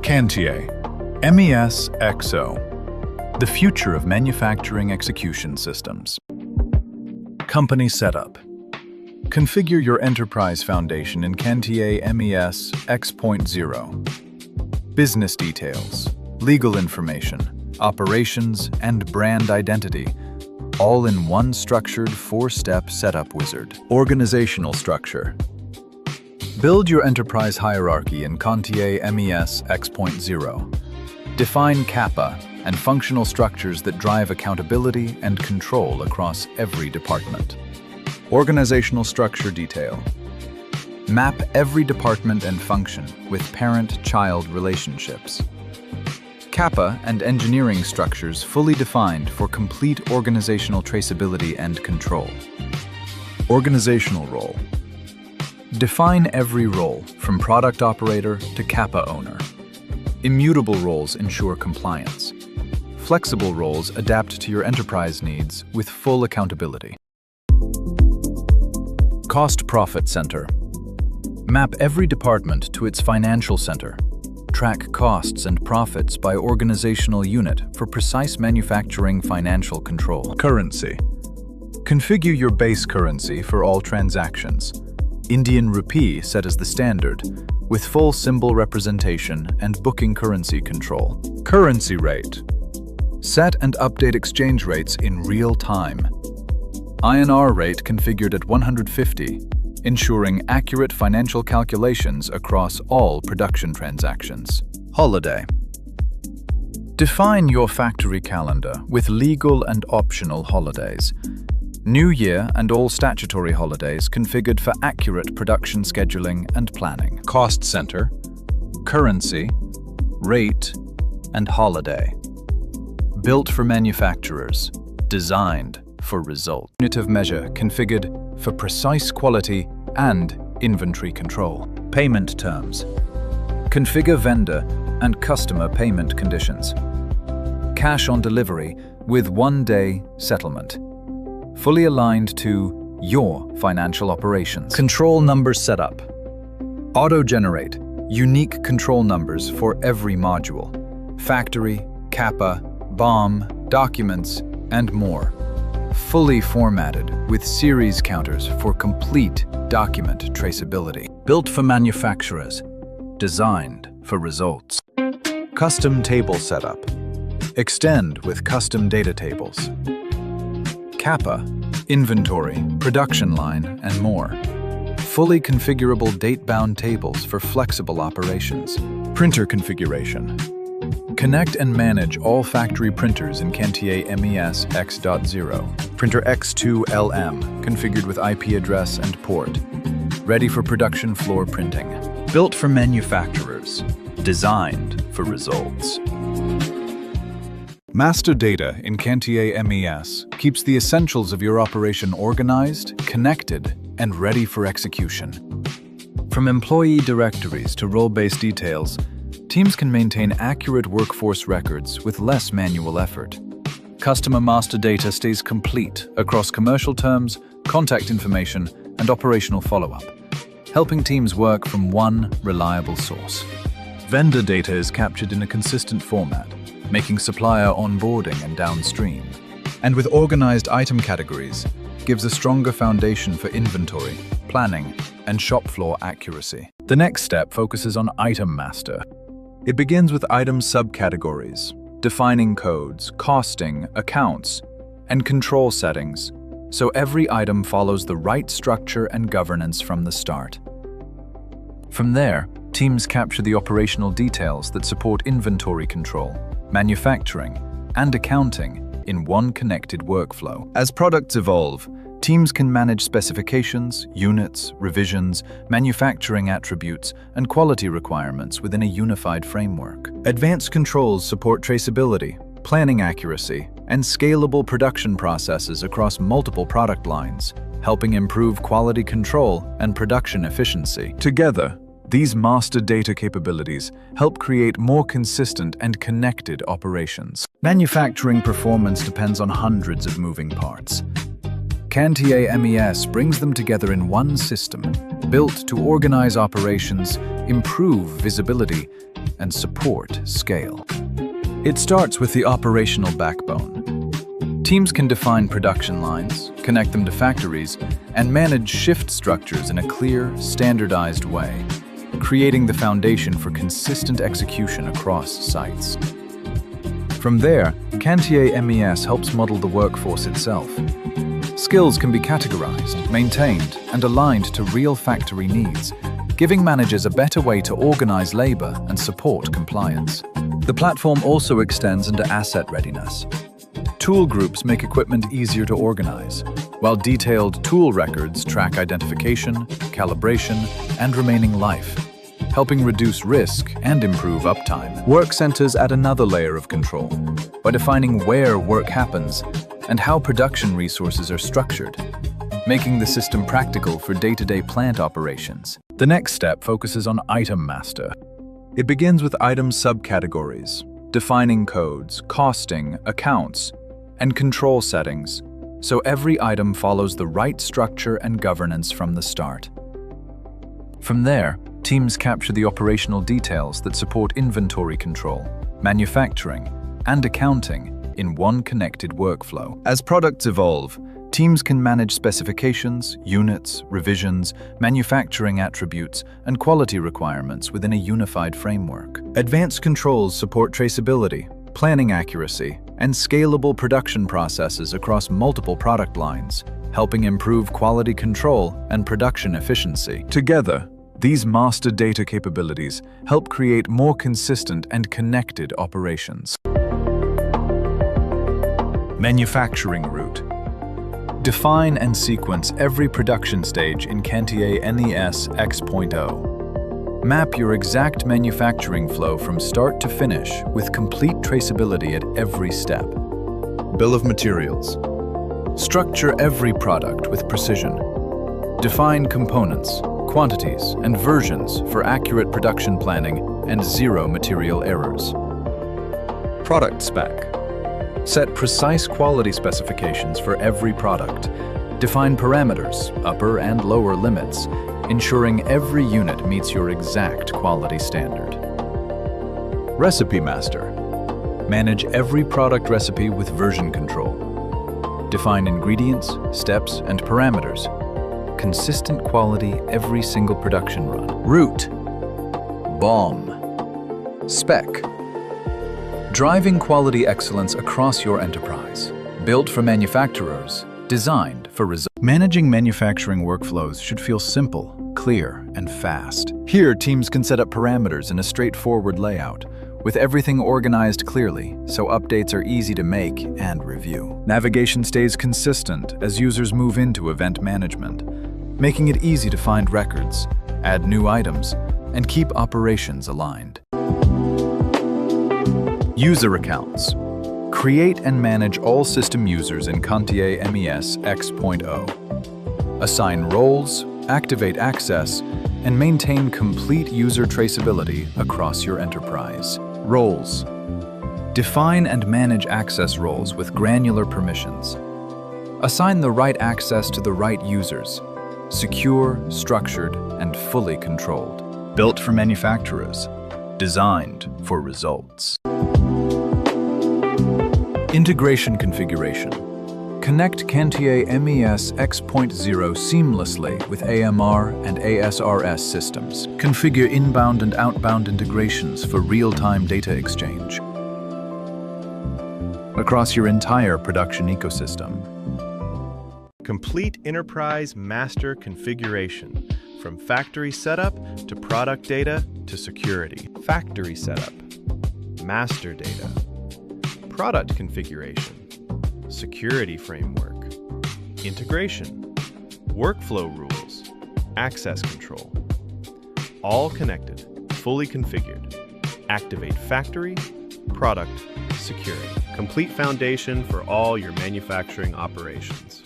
Cantier MES X.0, the future of manufacturing execution systems. Company setup. Configure your enterprise foundation in Cantier MES X.0. Business details, legal information, operations, and brand identity, all in one structured 4-step setup wizard. Organizational structure. Build your enterprise hierarchy in Cantier MES X.0. Define kappa and functional structures that drive accountability and control across every department. Organizational structure detail. Map every department and function with parent-child relationships. Kappa and engineering structures fully defined for complete organizational traceability and control. Organizational role. Define every role, from product operator to kappa owner. Immutable roles ensure compliance. Flexible roles adapt to your enterprise needs with full accountability. Cost-profit center. Map every department to its financial center. Track costs and profits by organizational unit for precise manufacturing financial control. Currency. Configure your base currency for all transactions. Indian rupee set as the standard, with full symbol representation and booking currency control. Currency rate. Set and update exchange rates in real time. INR rate configured at 150, ensuring accurate financial calculations across all production transactions. Holiday. Define your factory calendar with legal and optional holidays. New Year and all statutory holidays configured for accurate production scheduling and planning. Cost center, currency, rate, and holiday. Built for manufacturers, designed for result. Unit of measure configured for precise quality and inventory control. Payment terms. Configure vendor and customer payment conditions. Cash on delivery with 1-day settlement. Fully aligned to your financial operations. Control number setup. Auto-generate unique control numbers for every module. Factory, kappa, BOM, documents, and more. Fully formatted with series counters for complete document traceability. Built for manufacturers, designed for results. Custom table setup. Extend with custom data tables. Kappa, inventory, production line, and more. Fully configurable date-bound tables for flexible operations. Printer configuration. Connect and manage all factory printers in Cantier MES X.0. Printer X2LM, configured with IP address and port. Ready for production floor printing. Built for manufacturers, designed for results. Master data in Cantier MES keeps the essentials of your operation organized, connected, and ready for execution. From employee directories to role-based details, teams can maintain accurate workforce records with less manual effort. Customer master data stays complete across commercial terms, contact information, and operational follow-up, helping teams work from one reliable source. Vendor data is captured in a consistent format, making supplier onboarding and downstream. And with organized item categories, gives a stronger foundation for inventory, planning, and shop floor accuracy. The next step focuses on item master. It begins with item subcategories, defining codes, costing, accounts, and control settings, so every item follows the right structure and governance from the start. From there, teams capture the operational details that support inventory control, manufacturing, and accounting in one connected workflow. As products evolve, teams can manage specifications, units, revisions, manufacturing attributes, and quality requirements within a unified framework. Advanced controls support traceability, planning accuracy, and scalable production processes across multiple product lines, helping improve quality control and production efficiency. Together, these master data capabilities help create more consistent and connected operations. Manufacturing performance depends on hundreds of moving parts. Cantier MES brings them together in one system, built to organize operations, improve visibility, and support scale. It starts with the operational backbone. Teams can define production lines, connect them to factories, and manage shift structures in a clear, standardized way, creating the foundation for consistent execution across sites. From there, Cantier MES helps model the workforce itself. Skills can be categorized, maintained, and aligned to real factory needs, giving managers a better way to organize labor and support compliance. The platform also extends into asset readiness. Tool groups make equipment easier to organize, while detailed tool records track identification, calibration, and remaining life, helping reduce risk and improve uptime. Work centers add another layer of control by defining where work happens and how production resources are structured, making the system practical for day-to-day plant operations. The next step focuses on item master. It begins with item subcategories, defining codes, costing, accounts, and control settings, so every item follows the right structure and governance from the start. From there, teams capture the operational details that support inventory control, manufacturing, and accounting in one connected workflow. As products evolve, teams can manage specifications, units, revisions, manufacturing attributes, and quality requirements within a unified framework. Advanced controls support traceability, planning accuracy, and scalable production processes across multiple product lines, helping improve quality control and production efficiency. Together, these master data capabilities help create more consistent and connected operations. Manufacturing route. Define and sequence every production stage in Cantier MES X.0. Map your exact manufacturing flow from start to finish with complete traceability at every step. Bill of materials. Structure every product with precision. Define components, quantities, and versions for accurate production planning and zero material errors. Product spec. Set precise quality specifications for every product. Define parameters, upper and lower limits, ensuring every unit meets your exact quality standard. Recipe master. Manage every product recipe with version control. Define ingredients, steps, and parameters. Consistent quality every single production run. Route. BOM. Spec. Driving quality excellence across your enterprise. Built for manufacturers, designed for results. Managing manufacturing workflows should feel simple, clear, and fast. Here, teams can set up parameters in a straightforward layout, with everything organized clearly, so updates are easy to make and review. Navigation stays consistent as users move into event management, making it easy to find records, add new items, and keep operations aligned. User accounts. Create and manage all system users in Cantier MES X.0. Assign roles, activate access, and maintain complete user traceability across your enterprise. Roles. Define and manage access roles with granular permissions. Assign the right access to the right users. Secure, structured, and fully controlled. Built for manufacturers. Designed for results. Integration configuration. Connect Cantier MES X.0 seamlessly with AMR and ASRS systems. Configure inbound and outbound integrations for real-time data exchange across your entire production ecosystem. Complete enterprise master configuration, from factory setup to product data to security. Factory setup, master data, product configuration, security framework, integration, workflow rules, access control. All connected, fully configured. Activate factory, product, security. Complete foundation for all your manufacturing operations.